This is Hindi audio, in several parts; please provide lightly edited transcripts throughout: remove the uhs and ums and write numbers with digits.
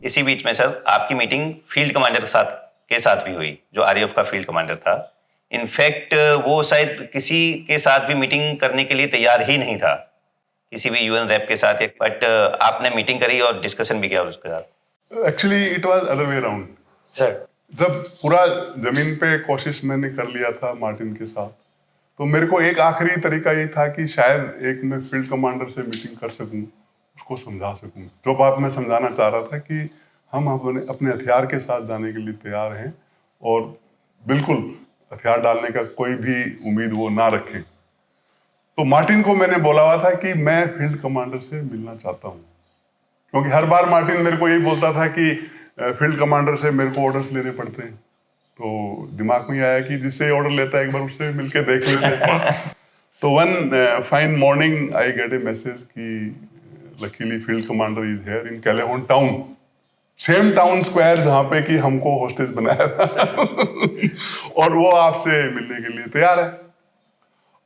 इसी बीच में सर आपकी मीटिंग फील्ड कमांडर के साथ भी हुई, जो आरएएफ का फील्ड कमांडर था। इनफैक्ट वो शायद किसी के साथ भी मीटिंग करने के लिए तैयार ही नहीं था, किसी भी यूएन रैप के साथ, बट आपने मीटिंग करी और डिस्कशन भी किया उसके साथ। Actually it was other way around sir. जब पूरा जमीन पे कोशिश मैंने कर लिया था मार्टिन के साथ, तो मेरे को एक आखिरी तरीका ये था कि शायद एक मैं फील्ड कमांडर से मीटिंग कर सकूं, उसको समझा सकूं। जो बात मैं समझाना चाह रहा था कि हम अपने हथियार के साथ जाने के लिए तैयार हैं और बिल्कुल हथियार डालने का कोई भी उम्मीद वो ना रखें। तो मार्टिन को मैंने बोला हुआ था कि मैं फील्ड कमांडर से मिलना चाहता हूँ, क्योंकि हर बार मार्टिन मेरे को यही बोलता था कि फील्ड कमांडर से मेरे को ऑर्डर्स लेने पड़ते हैं। तो दिमाग में आया कि जिससे ऑर्डर लेता है एक बार उससे मिलके देख लेते हैं। तो one fine morning I get a message कि luckily field commander is here in Calhoun town, same town square जहां पे कि हमको हॉस्टेज बनाया था और वो आपसे मिलने के लिए तैयार है।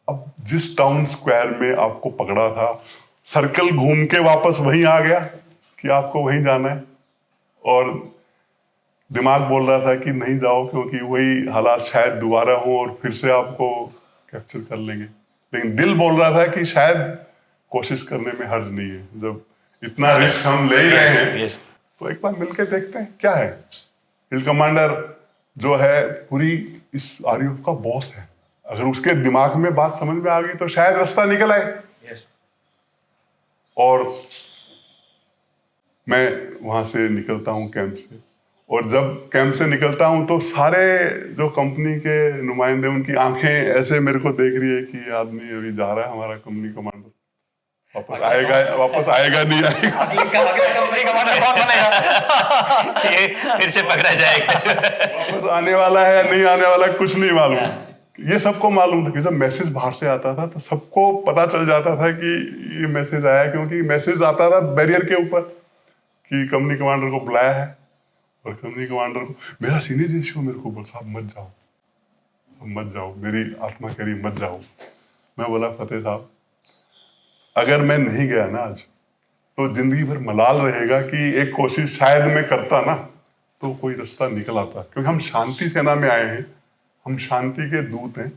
अब जिस टाउन स्क्वायर में आपको पकड़ा था, सर्कल घूम के वापस वहीं आ गया कि आपको वहीं जाना है, और दिमाग बोल रहा था कि नहीं जाओ क्योंकि वही हालात शायद दोबारा हो और फिर से आपको कैप्चर कर लेंगे। लेकिन दिल बोल रहा था कि शायद कोशिश करने में हर्ज नहीं है, जब इतना रिस्क हम ले ही रहे हैं तो एक बार मिलके देखते हैं क्या है। फील्ड कमांडर जो है पूरी इस आरयूएफ का बॉस है, अगर उसके दिमाग में बात समझ में आ गई तो शायद रास्ता निकल आए। और मैं वहां से निकलता हूँ कैंप से, और जब कैंप से निकलता हूँ तो सारे जो कंपनी के नुमाइंदे, उनकी आंखें ऐसे मेरे को देख रही है कि ये आदमी अभी जा रहा है, हमारा कंपनी कमांडर वापस आएगा नहीं आएगा, कंपनी कमांडर कौन बनेगा ये फिर से पकड़ा जाएगा, वापस आने वाला है या नहीं आने वाला कुछ नहीं मालूम। ये सबको मालूम था कि जब मैसेज बाहर से आता था तो सबको पता चल जाता था कि ये मैसेज आया, क्योंकि मैसेज आता था बैरियर के ऊपर कि कंपनी कमांडर को बुलाया है। और कंपनी कमांडर को मेरा सीनियर रेशियो मेरे को बोला साहब मत जाओ, मेरी आत्मा कह रही मत जाओ। मैं बोला फतेह साहब, अगर मैं नहीं गया ना आज तो जिंदगी भर मलाल रहेगा कि एक कोशिश शायद मैं करता ना तो कोई रास्ता निकल आता, क्योंकि हम शांति सेना में आए हैं, हम शांति के दूत हैं,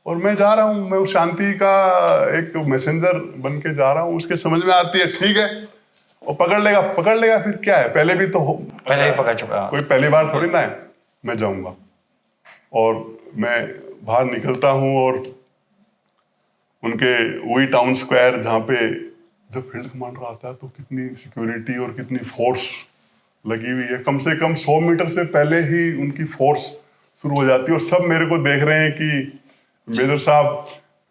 और मैं जा रहा हूँ, मैं उस शांति का एक मैसेंजर बन के जा रहा हूँ। उसके समझ में आती है ठीक है, और पकड़ लेगा फिर क्या है, पहले भी पकड़ चुका, कोई पहली बार थोड़ी ना है। मैं जाऊंगा और मैं बाहर निकलता हूँ, और उनके वही टाउन स्क्वायर जहाँ पे जब फील्ड कमांडर आता है तो कितनी सिक्योरिटी और कितनी फोर्स लगी हुई है, कम से कम 100 मीटर से पहले ही उनकी फोर्स शुरू हो जाती है, और सब मेरे को देख रहे हैं कि मेजर साहब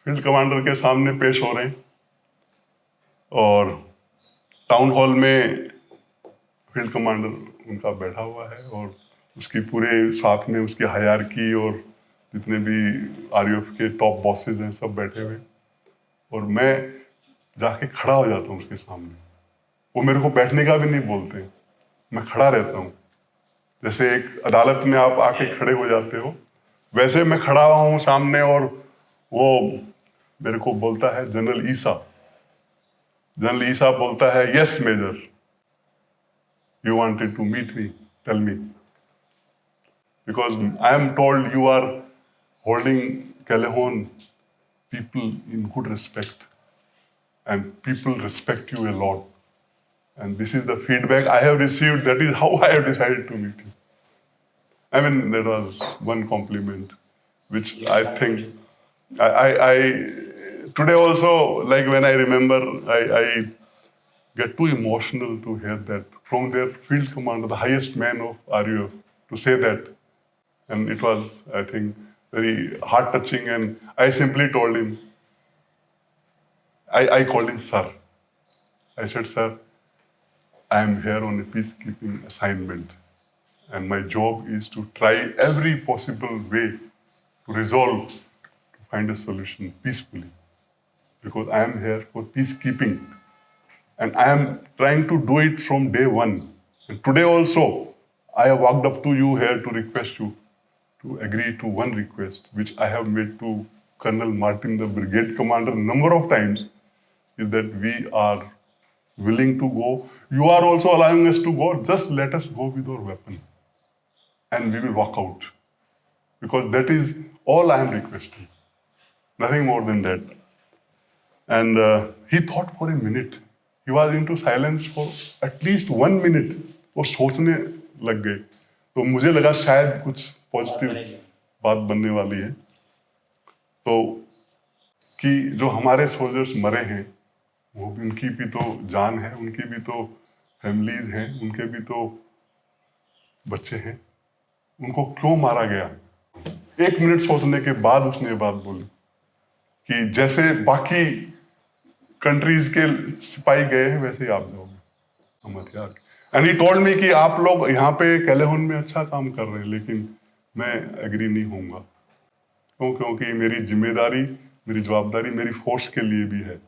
फील्ड कमांडर के सामने पेश हो रहे हैं। और टाउन हॉल में फील्ड कमांडर उनका बैठा हुआ है, और उसकी पूरे साथ में उसकी हायरार्की और जितने भी आरयूएफ के टॉप बॉसेस हैं सब बैठे हुए, और मैं जाके खड़ा हो जाता हूँ उसके सामने। वो मेरे को बैठने का भी नहीं बोलते, मैं खड़ा रहता हूँ, जैसे एक अदालत में आप आके खड़े हो जाते हो वैसे मैं खड़ा हूँ सामने। और वो मेरे को बोलता है जनरल ईसा बोलता है yes major, you wanted to meet me, tell me, because I am told you are holding Calhoun people in good respect and people respect you a lot, and this is the feedback I have received, that is how I have decided to meet you. I mean, that was one compliment which I think I today also, like when I remember, I get too emotional to hear that from their field commander, the highest man of RUF, to say that. And it was, I think, very heart-touching, and I simply told him, I called him sir. I said, sir, I am here on a peacekeeping assignment, and my job is to try every possible way to resolve, to find a solution peacefully, because I am here for peacekeeping. And I am trying to do it from day one. And today also, I have walked up to you here to request you to agree to one request, which I have made to Colonel Martin, the brigade commander, a number of times, is that we are willing to go. You are also allowing us to go. Just let us go with our weapon, and we will walk out. Because that is all I am requesting. Nothing more than that. And he thought for a minute. He was into silence for at least 1 minute. वो सोचने लग गए. तो मुझे लगा शायद कुछ पॉजिटिव बात बनने वाली है. तो कि जो हमारे सोल्जर्स मरे हैं, वो भी, उनकी भी तो जान है, उनकी भी तो फैमिलीज हैं, उनके भी तो बच्चे हैं. उनको क्यों मारा गया? 1 मिनट सोचने के बाद उसने ये बात बोली कि जैसे बाकी कंट्रीज के सिपाही गए हैं वैसे ही आप जाओगे, हम हथियार. एंड ही टोल्ड मी कि आप लोग यहाँ पे कैलेहोन में अच्छा काम कर रहे हैं, लेकिन मैं एग्री नहीं होऊंगा. क्यों? क्योंकि मेरी जिम्मेदारी, मेरी जवाबदारी मेरी फोर्स के लिए भी है.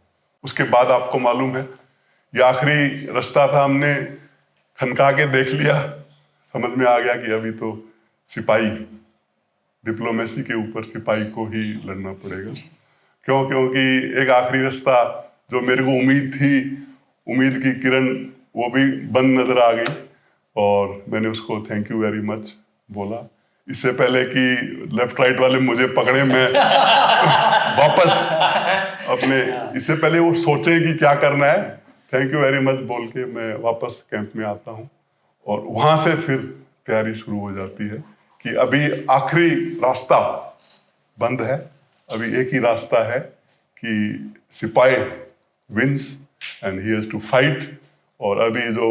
उसके बाद आपको मालूम है, ये आखिरी रास्ता था. हमने खनका के देख लिया, समझ में आ गया कि अभी तो सिपाही, डिप्लोमेसी के ऊपर सिपाही को ही लड़ना पड़ेगा. क्यों? क्योंकि एक आखिरी रास्ता जो मेरे को उम्मीद थी, उम्मीद की किरण, वो भी बंद नजर आ गई. और मैंने उसको थैंक यू वेरी मच बोला. इससे पहले कि लेफ्ट राइट वाले मुझे पकड़े, मैं वापस अपने, इससे पहले वो सोचे कि क्या करना है, थैंक यू वेरी मच बोल के मैं वापस कैंप में आता हूँ. और वहां से फिर तैयारी शुरू हो जाती है कि अभी आखिरी रास्ता बंद है. अभी एक ही रास्ता है कि सिपाही wins and he has to fight. और अभी जो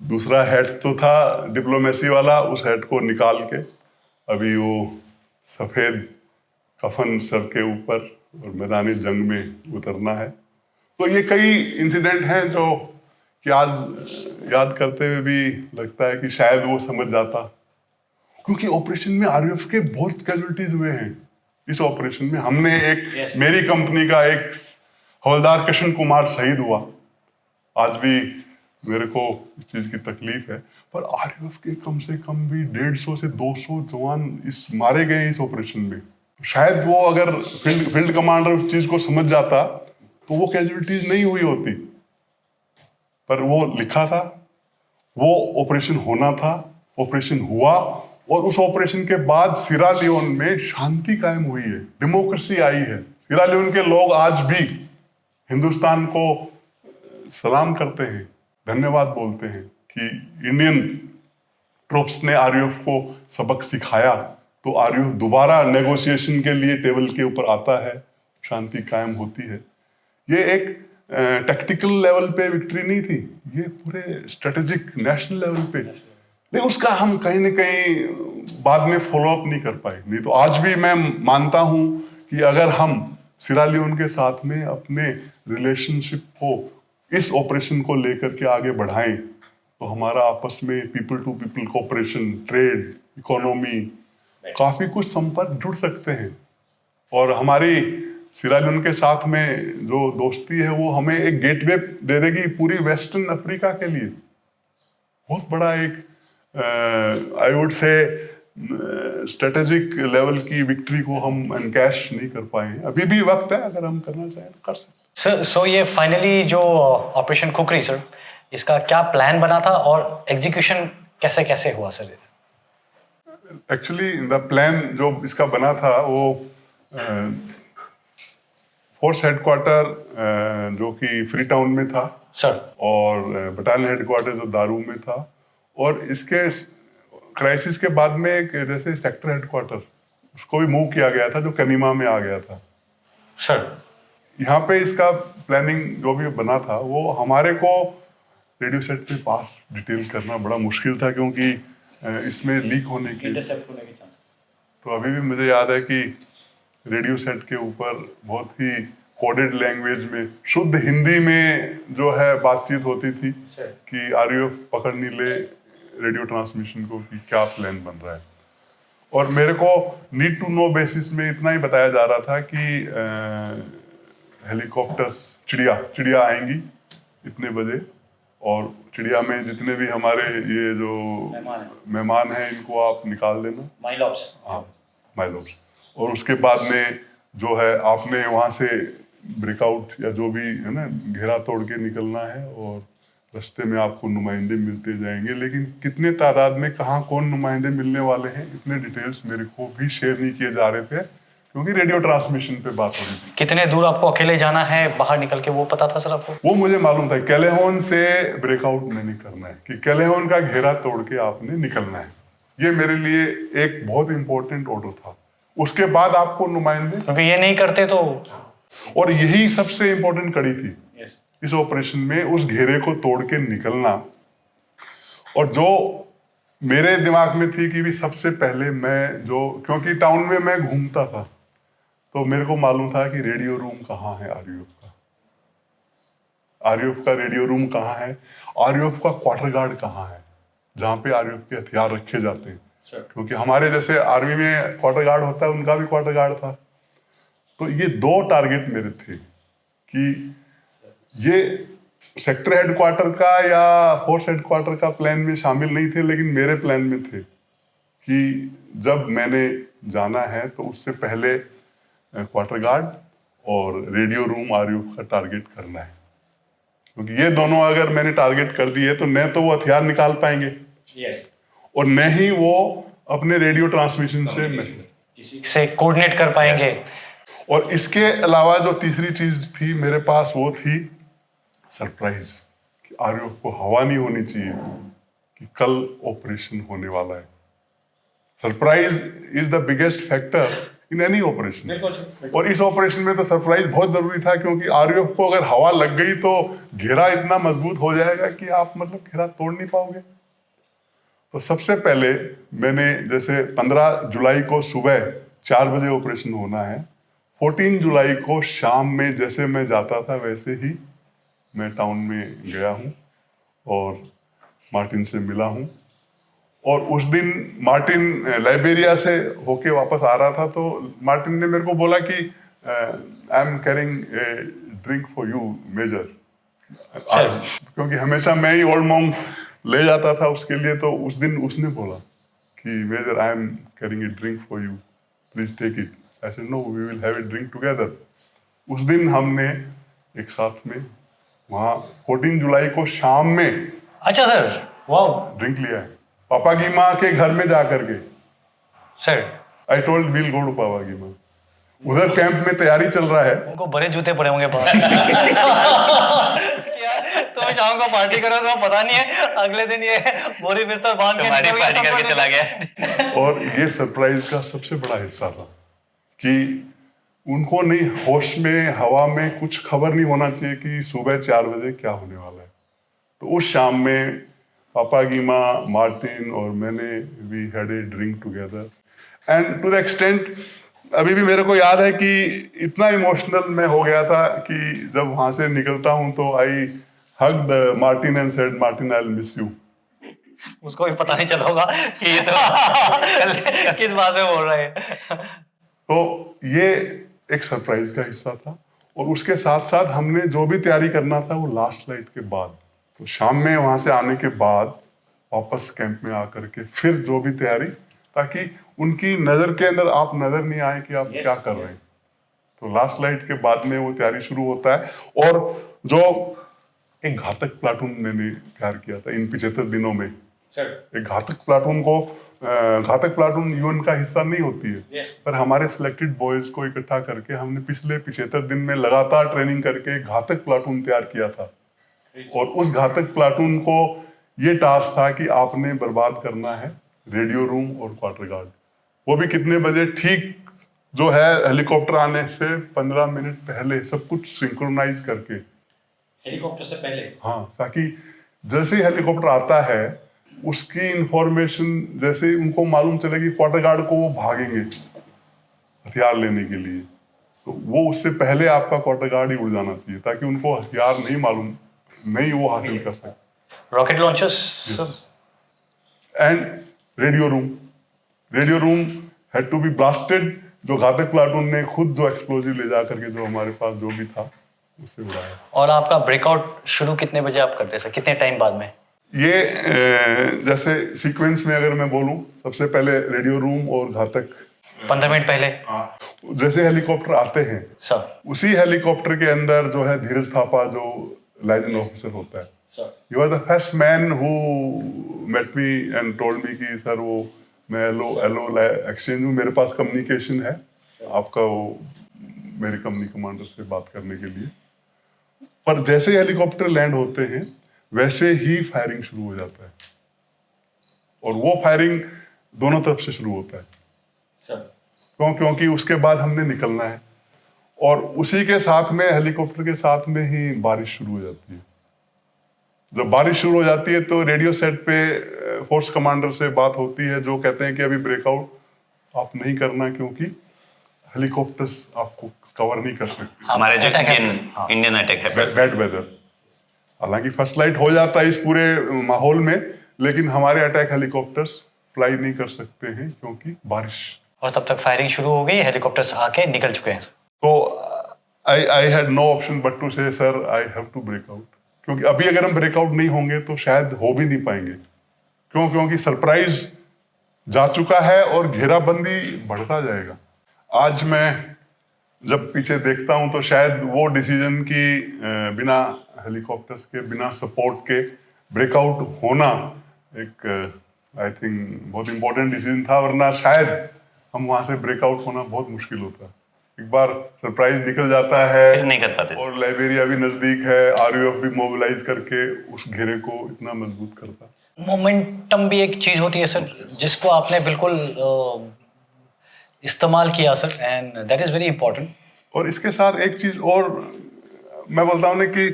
दूसरा हेड तो था डिप्लोमेसी वाला, उस हेड को निकाल के अभी वो सफेद कफन सर के ऊपर और मैदानी जंग में उतरना है. तो ये कई इंसिडेंट हैं जो कि आज याद करते हुए भी लगता है कि शायद वो समझ जाता. क्योंकि ऑपरेशन में आरयूएफ के बहुत कैजुअलिटीज हुए हैं. इस ऑपरेशन में हमने एक मेरी कंपनी का एक हवलदार कृष्ण कुमार शहीद हुआ. आज भी मेरे को इस चीज की तकलीफ है. पर आरयूएफ के कम से कम भी 150 से 200 जवान इस मारे गए इस ऑपरेशन में. शायद वो अगर फील्ड कमांडर उस चीज को समझ जाता तो वो कैजुअलिटीज नहीं हुई होती. पर वो लिखा था, वो ऑपरेशन होना था, ऑपरेशन हुआ. और उस ऑपरेशन के बाद सिरा लियोन में शांति कायम हुई है, डेमोक्रेसी आई है. सिरा लियोन के लोग आज भी हिंदुस्तान को सलाम करते हैं, धन्यवाद बोलते हैं कि इंडियन ट्रूप्स ने आरयूएफ को सबक सिखाया. तो आरयूएफ दोबारा नेगोशिएशन के लिए टेबल के ऊपर आता है, शांति कायम होती है. ये एक टैक्टिकल लेवल पे विक्ट्री नहीं थी, ये पूरे स्ट्रेटेजिक नेशनल लेवल पे. लेकिन उसका हम कहीं ना कहीं बाद में फॉलो अप नहीं कर पाए. नहीं तो आज भी मैं मानता हूं कि अगर हम सिरा लियोन के साथ में अपने रिलेशनशिप को इस ऑपरेशन को लेकर के आगे बढ़ाएं तो हमारा आपस में people to people cooperation, trade, economy, काफी कुछ संपर्क जुड़ सकते हैं. और हमारी सिरा लियोन के साथ में जो दोस्ती है वो हमें एक गेटवे दे देगी पूरी वेस्टर्न अफ्रीका के लिए. बहुत बड़ा एक I would say strategic level की विक्ट्री को हम एनकैश नहीं कर पाए. अभी भी वक्त है, अगर हम करना चाहें तो कर सकते. सर, सो ये फाइनली जो ऑपरेशन खुकरी, सर, इसका क्या प्लान बना था और एग्जीक्यूशन कैसे कैसे हुआ सर? एक्चुअली द प्लान जो इसका बना था वो फोर्स हेडक्वार्टर जो कि फ्री टाउन में था सर, और बटालियन हेडक्वार्टर जो दारू में था. और इसके क्राइसिस के बाद में एक जैसे सेक्टर हेडक्वार्टर उसको भी मूव किया गया था जो कनीमा में आ गया था. सर, यहाँ पे इसका प्लानिंग जो भी बना था वो हमारे को रेडियो सेट पे पास डिटेल करना बड़ा मुश्किल था, क्योंकि इसमें लीक होने के चांस. तो अभी भी मुझे याद है कि रेडियो सेट के ऊपर बहुत ही कोडेड लैंग्वेज में, शुद्ध हिंदी में जो है बातचीत होती थी कि आरयूएफ पकड़ नहीं ले रेडियो ट्रांसमिशन को कि क्या प्लान बन रहा है. और मेरे को नीड टू नो बेसिस में इतना ही बताया जा रहा था कि हेलीकॉप्टर्स, चिड़िया आएंगी इतने बजे, और चिड़िया में जितने भी हमारे ये जो मेहमान हैं इनको आप निकाल देना, माइलॉब्स. और उसके बाद में जो है आपने वहाँ से ब्रेकआउट या जो भी है ना घेरा तोड़ के निकलना है, और रास्ते में आपको नुमाइंदे मिलते जाएंगे, लेकिन कितने तादाद में कहाँ कौन नुमाइंदे मिलने वाले हैं इतने डिटेल्स मेरे को भी शेयर नहीं किए जा रहे थे, क्योंकि रेडियो ट्रांसमिशन पे बात हो रही थी। कितने दूर आपको अकेले जाना है बाहर निकल के, वो पता था सर आपको? वो मुझे मालूम था, कैलेहोन से ब्रेकआउट मैंने करना है, कि कैलेहोन का घेरा तोड़ के आपने निकलना है। ये मेरे लिए एक बहुत इंपॉर्टेंट ऑर्डर था। उसके बाद आपको नुमाइंदे, क्योंकि ये नहीं करते तो, और यही सबसे इंपॉर्टेंट कड़ी थी इस ऑपरेशन में, उस घेरे को तोड़ के निकलना। और जो मेरे दिमाग में थी कि भी सबसे पहले मैं जो, क्योंकि टाउन में मैं घूमता था तो मेरे को मालूम था कि रेडियो रूम कहाँ है आरयूएफ का, आरयूएफ का रेडियो रूम कहाँ है, आरयूएफ का क्वार्टर गार्ड कहाँ है जहाँ पे आरयूएफ के हथियार रखे जाते हैं। क्योंकि हमारे जैसे आर्मी में क्वार्टर गार्ड होता है, उनका भी क्वार्टर गार्ड था। तो ये दो टारगेट मेरे थे कि ये सेक्टर हेडक्वार्टर का या फोर्स हेडक्वार्टर का प्लान में शामिल नहीं थे, लेकिन मेरे प्लान में थे कि जब मैंने जाना है तो उससे पहले क्वार्टर गार्ड और रेडियो रूम आरयूएफ का टारगेट करना है। क्योंकि ये दोनों अगर मैंने टारगेट कर दिए तो न तो वो हथियार निकाल पाएंगे और न ही वो अपने रेडियो ट्रांसमिशन से मैसेज से कोऑर्डिनेट कर पाएंगे। और इसके अलावा जो तीसरी चीज थी मेरे पास, वो थी सरप्राइज, कि आरयूएफ को हवा नहीं होनी चाहिए कि कल ऑपरेशन होने वाला है। Surprise is the biggest factor in any operation, और इस ऑपरेशन में तो सरप्राइज बहुत जरूरी था, क्योंकि आरयूएफ को अगर हवा लग गई तो घेरा इतना मजबूत हो जाएगा कि आप मतलब घेरा तोड़ नहीं पाओगे। तो सबसे पहले मैंने, जैसे 15 जुलाई को सुबह 4 बजे ऑपरेशन होना है, 14 जुलाई को शाम में जैसे मैं जाता था वैसे ही मैं टाउन में गया हूँ और मार्टिन से मिला हूँ। और उस दिन मार्टिन लाइबेरिया से होके वापस आ रहा था, तो मार्टिन ने मेरे को बोला कि I am carrying a drink for you major, क्योंकि हमेशा मैं ही ओल्ड मॉन्क ले जाता था उसके लिए। तो उस दिन उसने बोला कि major I am carrying a drink for you, please take it. I said no, we will have a drink together. उस दिन हमने एक साथ में वहाँ 14 जुलाई को शाम में, अच्छा सर, वाओ, ड्रिंक लिया है पापा की माँ के घर में जा करके। Sir I told we'll go to पापा की माँ। उधर कैंप में तैयारी चल रहा है, उनको बड़े जूते पड़े होंगे बाहर। तो शाम को पार्टी करो तो पता नहीं है अगले दिन ये बोरी बिस्तर बांध के हमारी पार्टी करके चला गया। और ये सरप्राइज का सबसे बड़ा हिस्सा था कि उनको नहीं, होश में हवा में कुछ खबर नहीं होना चाहिए कि सुबह 4 बजे क्या होने वाला है। तो उस शाम में पापा की माँ, मार्टिन और मैंने we had a drink together, and to the extent अभी भी मेरे को याद है कि इतना इमोशनल मैं हो गया था कि जब वहां से निकलता हूं तो I hugged Martin and said, Martin I will miss you. उसको भी पता नहीं चला होगा कि ये तो किस बात में बोल रहे हैं। तो ये एक सरप्राइज का हिस्सा था। और उसके साथ साथ हमने जो भी तैयारी करना था वो लास्ट लाइट के बाद, तो शाम में वहां से आने के बाद वापस कैंप में आकर के फिर जो भी तैयारी, ताकि उनकी नजर के अंदर आप नजर नहीं आए कि आप क्या कर रहे हैं। तो लास्ट लाइट के बाद में वो तैयारी शुरू होता है। और जो एक घातक प्लाटून मैंने तैयार किया था इन 75 दिनों में, एक घातक प्लाटून को, घातक प्लाटून यूएन का हिस्सा नहीं होती है, पर हमारे सिलेक्टेड बॉयज को इकट्ठा करके हमने पिछले 75 दिन में लगातार ट्रेनिंग करके एक घातक प्लाटून तैयार किया था। और उस घातक प्लाटून को ये टास्क था कि आपने बर्बाद करना है रेडियो रूम और क्वार्टर गार्ड। वो भी कितने बजे, ठीक जो है हेलीकॉप्टर आने से 15 मिनट पहले सब कुछ सिंक्रोनाइज करके, हेलीकॉप्टर से पहले, हाँ, ताकि जैसे ही हेलीकॉप्टर आता है उसकी इंफॉर्मेशन जैसे उनको मालूम चलेगी, क्वार्टर गार्ड को वो भागेंगे हथियार लेने के लिए, तो वो उससे पहले आपका क्वार्टर गार्ड ही उड़ जाना चाहिए ताकि उनको हथियार नहीं मालूम, नहीं वो हासिल कर सके। Rocket launchers and radio room had to be blasted. जो घातक प्लाटून ने खुद जो एक्सप्लोजिव ले जा करके जो हमारे पास जो भी था उससे उड़ाया। और आपका ब्रेकआउट शुरू कितने बजे आप करते थे, कितने टाइम बाद में? ये जैसे सीक्वेंस में अगर मैं बोलूं, सबसे पहले रेडियो रूम और घातक 15 मिनट पहले जैसे हेलीकॉप्टर आते हैं, सर उसी हेलीकॉप्टर के अंदर जो है धीरज थापा जो लाइजन ऑफिसर होता है, you are the first man who met me and told me कि सर वो मैं एलो एक्सचेंज हूँ, मेरे पास कम्युनिकेशन है आपका वो मेरे कंपनी कमांडर से बात करने के लिए। पर जैसे ही हेलीकॉप्टर लैंड होते हैं वैसे ही फायरिंग शुरू हो जाता है, और वो फायरिंग दोनों तरफ से शुरू होता है। क्योंकि उसके बाद हमने निकलना है, और उसी के साथ में हेलीकॉप्टर के साथ में ही बारिश शुरू हो जाती है। जब बारिश शुरू हो जाती है तो रेडियो सेट पे फोर्स कमांडर से बात होती है, जो कहते हैं कि अभी ब्रेकआउट आप नहीं करना क्योंकि हेलीकॉप्टर्स आपको कवर नहीं कर सकते, हमारे जो अटैक है। इंडियन अटैक है। Bad weather. हालांकि फर्स्ट लाइट हो जाता है इस पूरे माहौल में, लेकिन हमारे अटैक हेलीकॉप्टर्स फ्लाई नहीं कर सकते हैं क्योंकि बारिश। और तब तक फायरिंग शुरू हो गई, हेलीकॉप्टर्स आके निकल चुके हैं। तो I had no option but to say sir I have to break out, क्योंकि अभी अगर हम ब्रेकआउट नहीं होंगे तो शायद हो भी नहीं पाएंगे। क्योंकि सरप्राइज जा चुका है और घेराबंदी बढ़ता जाएगा। आज मैं जब पीछे देखता हूं तो शायद वो डिसीजन की बिना हेलीकॉप्टर्स के, बिना सपोर्ट के ब्रेकआउट होना एक आई थिंक बहुत इंपॉर्टेंट डिसीजन था, वरना शायद हम वहां से ब्रेकआउट होना बहुत मुश्किल होता। एक बार सरप्राइज निकल जाता है फिर नहीं कर पाते। और लाइबेरिया भी नजदीक है, आरयूएफ भी मोबिलाइज करके उस घेरे को इतना मजबूत करता। मोमेंटम भी एक चीज होती है सर, जिसको आपने बिल्कुल इस्तेमाल किया sir, and that is very important. और इसके साथ एक चीज और मैं बोलता हूँ ना कि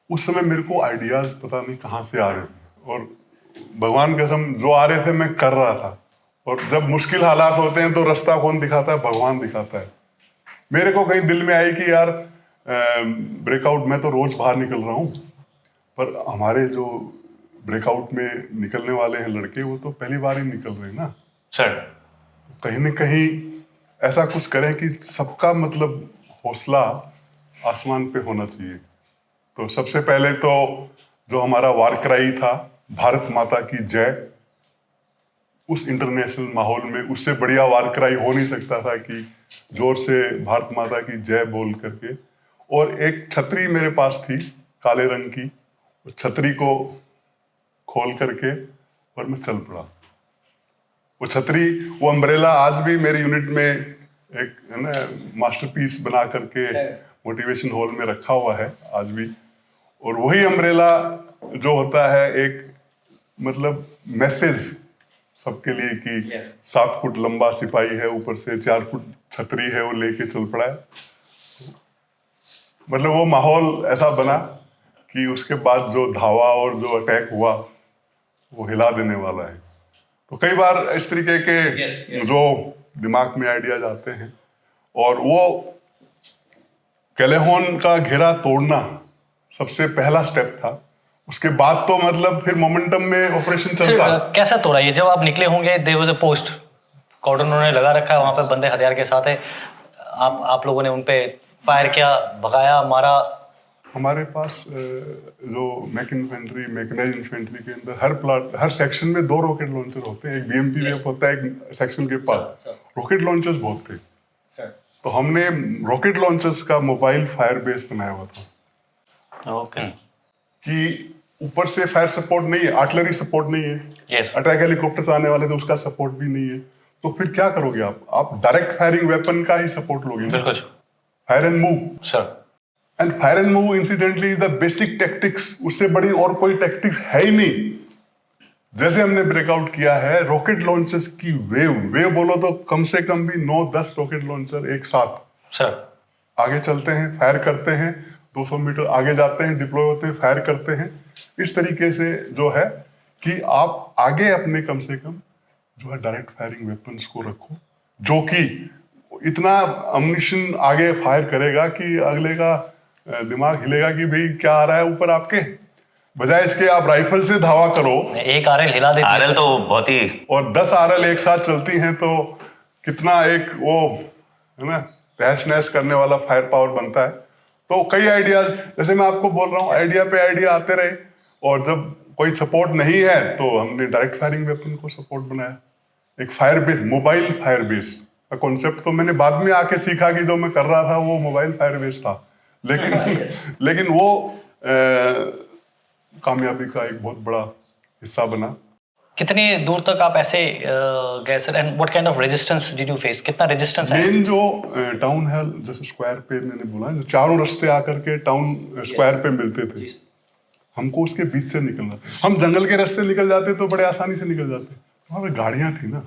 उस समय मेरे को आइडियाज पता नहीं कहाँ से आ रहे थे, और भगवान कसम जो आ रहे थे मैं कर रहा था। और जब मुश्किल हालात होते हैं तो रास्ता कौन दिखाता है? भगवान दिखाता है। मेरे को कहीं दिल में आई कि यार ब्रेकआउट में तो रोज बाहर निकल रहा हूँ, पर हमारे जो ब्रेकआउट में निकलने वाले हैं लड़के, वो तो पहली बार ही निकल रहे हैं ना सर। कहीं न कहीं ऐसा कुछ करें कि सबका मतलब हौसला आसमान पे होना चाहिए। तो सबसे पहले तो जो हमारा वार क्राई था, भारत माता की जय, उस इंटरनेशनल माहौल में उससे बढ़िया वार क्राई हो नहीं सकता था कि जोर से भारत माता की जय बोल करके। और एक छतरी मेरे पास थी काले रंग की, उस छतरी को खोल करके और मैं चल पड़ा। वो छतरी, वो अम्ब्रेला आज भी मेरे यूनिट में एक है ना मास्टरपीस बना करके मोटिवेशन हॉल में रखा हुआ है आज भी। और वही अम्ब्रेला जो होता है एक मतलब मैसेज सबके लिए कि 7 फुट लंबा सिपाही है, ऊपर से 4 फुट छतरी है, वो लेके चल पड़ा है। मतलब वो माहौल ऐसा बना कि उसके बाद जो धावा और जो अटैक हुआ वो हिला देने वाला है। तो कई बार इस तरीके के जो दिमाग में आइडियाज आते हैं, और वो कैलेहोन का घेरा तोड़ना सबसे पहला स्टेप था। उसके बाद तो मतलब फिर मोमेंटम में ऑपरेशन चलता। कैसा तोड़ा ये? जब आप निकले होंगे, देयर वाज अ पोस्ट, कॉर्डन उन्होंने लगा रखा है, वहां पे बंदे हथियार के साथ है, आप लोगों ने उन पे फायर किया, भगाया, मारा? हमारे पास जो मैकेनाइज्ड इन्फेंट्री के अंदर हर सेक्शन में 2 रॉकेट लॉन्चर होते हैं। एक बीएमपी वेव होता है एक सेक्शन के पास। रॉकेट लॉन्चर्स बहुत थे, तो हमने रॉकेट लॉन्चर्स का मोबाइल फायर बेस बनाया हुआ था। ओके। कि ऊपर से फायर सपोर्ट नहीं है, आर्टिलरी सपोर्ट नहीं है, Yes. अटैक हेलीकॉप्टर्स आने वाले तो उसका सपोर्ट भी नहीं है। तो फिर क्या करोगे आप डायरेक्ट फायरिंग वेपन का ही सपोर्ट लोगे। बिल्कुल fire and move sir. And fire and move incidentally is the basic tactics. उससे बड़ी और कोई टैक्टिक्स है ही नहीं। जैसे हमने ब्रेकआउट किया है, रॉकेट लॉन्चर्स की वेव बोलो तो कम से कम भी 9-10 रॉकेट लॉन्चर एक साथ सर आगे चलते हैं, फायर करते हैं, 200 मीटर आगे जाते हैं, डिप्लॉय होते हैं, फायर करते हैं। इस तरीके से जो है कि आप आगे अपने कम से कम जो है डायरेक्ट फायरिंग वेपन्स को रखो, जो कि इतना अम्यूनिशन आगे फायर करेगा कि अगले का दिमाग हिलेगा कि भाई क्या आ रहा है ऊपर आपके। बजाय इसके आप राइफल से धावा करो, एक आरएल हिला देती है आरएल तो बहुत ही, और 10 आरएल एक साथ चलती हैं तो कितना एक वो है ना तहस नहस करने वाला फायर पावर बनता है। तो कई आइडियाज, जैसे मैं आपको बोल रहा हूँ, आइडिया पे आइडिया आते रहे, और जब कोई सपोर्ट नहीं है तो हमने डायरेक्ट फायरिंग वेपन को सपोर्ट बनाया। एक fire base, mobile fire base concept तो मैंने बाद में आके सीखा कि जो मैं कर रहा था वो मोबाइल फायरबेस था, लेकिन वो कामयाबी का एक बहुत बड़ा हिस्सा बना। कितनी दूर तक आप ऐसे गए sir, and what kind of resistance did you face? कितना रेजिस्टेंस है? मेन जो टाउन है, जैसे स्क्वायर पे मैंने बोला, जो चारों रास्ते आकर के टाउन स्क्वायर पे मिलते थे, हमको उसके बीच से निकलना। हम जंगल के रास्ते निकल जाते तो बड़े आसानी से निकल जाते, वहां पे गाड़ियां थी ना।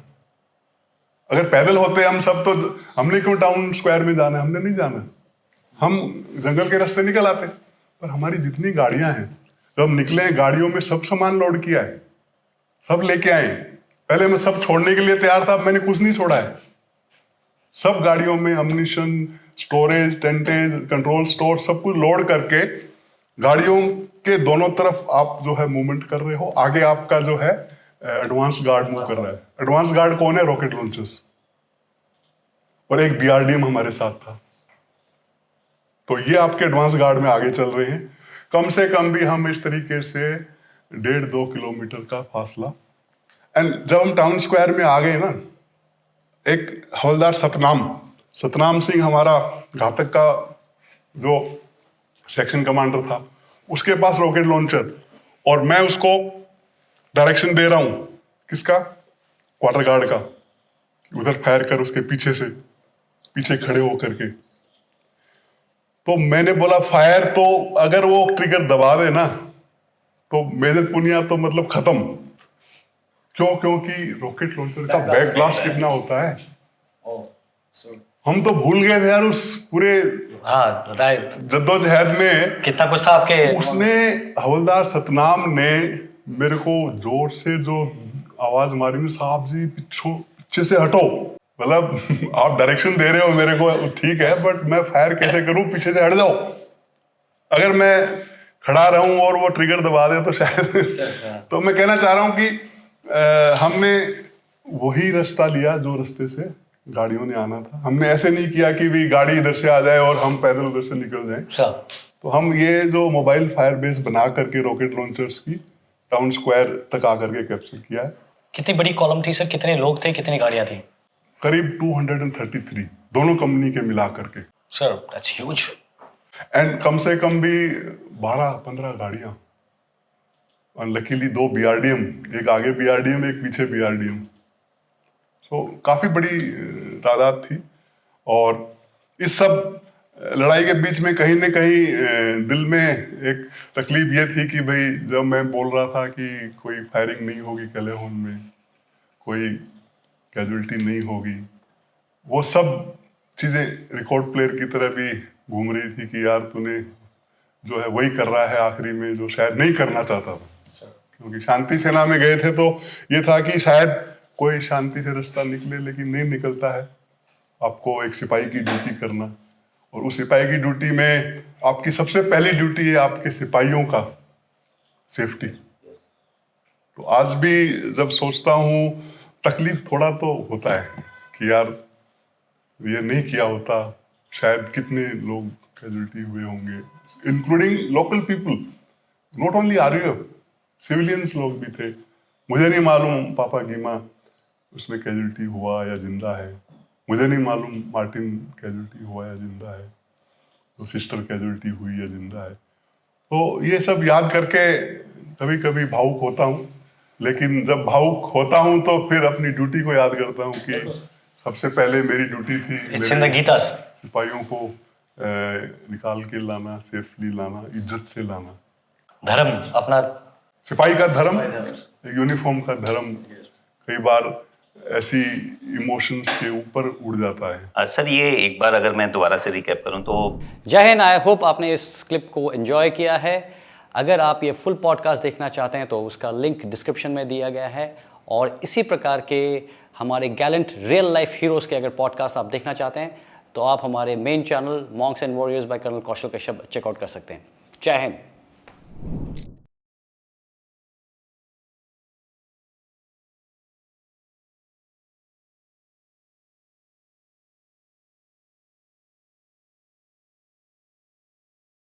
अगर पैदल होते हम सब तो हमने क्यों टाउन स्क्वायर में जाना, हमने नहीं जाना, हम जंगल के रास्ते निकल आते। पर हमारी जितनी गाड़ियां हैं, जब हम निकले गाड़ियों में सब सामान लोड किया है, सब लेके आए। पहले मैं सब छोड़ने के लिए तैयार था, अब मैंने कुछ नहीं छोड़ा है। सब गाड़ियों में अम्युनिशन, स्टोरेज, टेंटेज, कंट्रोल स्टोर, सब कुछ लोड करके गाड़ियों के दोनों तरफ आप जो है मूवमेंट कर रहे हो। आगे आपका जो है एडवांस गार्ड मूव कर रहा है। एडवांस गार्ड कौन है? रॉकेट लॉन्चर्स, और एक बीआरडीएम हमारे साथ था। तो ये आपके एडवांस गार्ड में आगे चल रहे हैं। कम से कम भी हम इस तरीके से 1.5-2 किलोमीटर का फासला। एंड जब हम टाउन स्क्वायर में आ गए ना, एक हवलदार सतनाम सिंह हमारा घातक का जो सेक्शन कमांडर था, उसके पास रॉकेट लॉन्चर, और मैं उसको डायरेक्शन दे रहा हूं, किसका? क्वार्टर गार्ड का, उधर फायर कर उसके पीछे से, पीछे खड़े होकर के। तो मैंने बोला फायर, तो अगर वो ट्रिगर दबा दे ना तो मेजर पुनिया तो मतलब खत्म। क्यों? क्योंकि रॉकेट लॉन्चर का बैक ब्लास्ट कितना होता है, हम तो भूल गए थे यार उस पूरे राइट जद्दोजहद में कितना कुछ था आपके। उसने, हवलदार सतनाम ने मेरे को जोर से जो आवाज मारी में, साहब जी पीछे से हटो। मतलब आप डायरेक्शन दे रहे हो मेरे को, ठीक है, बट मैं फायर कैसे करूं? पीछे से हट जाओ। अगर मैं खड़ा रहूं और वो ट्रिगर दबा दे तो शायद तो मैं कहना चाह रहा हूं कि हमने वही रास्ता लिया जो रास्ते से गाड़ियों ने आना था। हमने ऐसे नहीं किया कि भी गाड़ी इधर से आ जाए और हम पैदल उधर से निकल जाएं। तो हम ये जो मोबाइल फायर बेस बना करके रॉकेट लॉन्चर्स की टाउन स्क्वायर तक आकर के कैप्चर किया है। कितनी बड़ी कॉलम थी सर? कितने लोग थे? कितनी गाड़ियां थी? करीब 233 दोनों कंपनी के मिला करके। Sir that's huge. And come से कम भी 12-15 गाड़ियां, और लकीली 2 बीआरडीएम, एक आगे बीआरडीएम, एक पीछे बीआरडीएम। तो काफी बड़ी तादाद थी। और इस सब लड़ाई के बीच में कहीं न कहीं दिल में एक तकलीफ ये थी कि भाई जब मैं बोल रहा था कि कोई फायरिंग नहीं होगी कैलेहोन में, कोई कैजुअल्टी नहीं होगी, वो सब चीजें रिकॉर्ड प्लेयर की तरह भी घूम रही थी कि यार तूने जो है वही कर रहा है आखिरी में जो शायद नहीं करना चाहता था। क्योंकि शांति सेना में गए थे तो ये था कि शायद कोई शांति से रास्ता निकले, लेकिन नहीं निकलता है। आपको एक सिपाही की ड्यूटी करना, और उस सिपाही की ड्यूटी में आपकी सबसे पहली ड्यूटी है आपके सिपाहियों का सेफ्टी। तो आज भी जब सोचता हूँ तकलीफ थोड़ा तो होता है कि यार ये नहीं किया होता शायद कितने लोग कैजुअल्टी हुए होंगे, including local people, not only RUF, civilians लोग भी थे। मुझे नहीं मालूम पापा गीमा उसमें कैजुअल्टी हुआ या जिंदा है, मुझे नहीं मालूम मार्टिन कैजुअल्टी हुआ या जिंदा है, तो सिस्टर कैजुअल्टी हुई या जिंदा है। तो ये सब याद करके कभी कभी भावुक होता हूँ, लेकिन जब भावुक होता हूँ तो फिर अपनी ड्यूटी को याद करता हूँ कि सबसे पहले मेरी ड्यूटी थी सिपाहियों को निकाल के लाना, सेफली लाना, इज्जत से लाना। धर्म अपना, सिपाही का धर्म, यूनिफॉर्म का धर्म कई बार ऐसी इमोशंस के ऊपर उड़ जाता है। सर ये एक बार अगर मैं दोबारा से रिकैप करूं तो जय हिंद। आई होप आपने इस क्लिप को एंजॉय किया है। अगर आप ये फुल पॉडकास्ट देखना चाहते हैं तो उसका लिंक डिस्क्रिप्शन में दिया गया है, और इसी प्रकार के हमारे गैलेंट रियल लाइफ हीरोज़ के अगर पॉडकास्ट आप देखना चाहते हैं तो आप हमारे main channel monks and warriors by colonel Kaushal Kashyap check out कर सकते हैं। जय हिंद।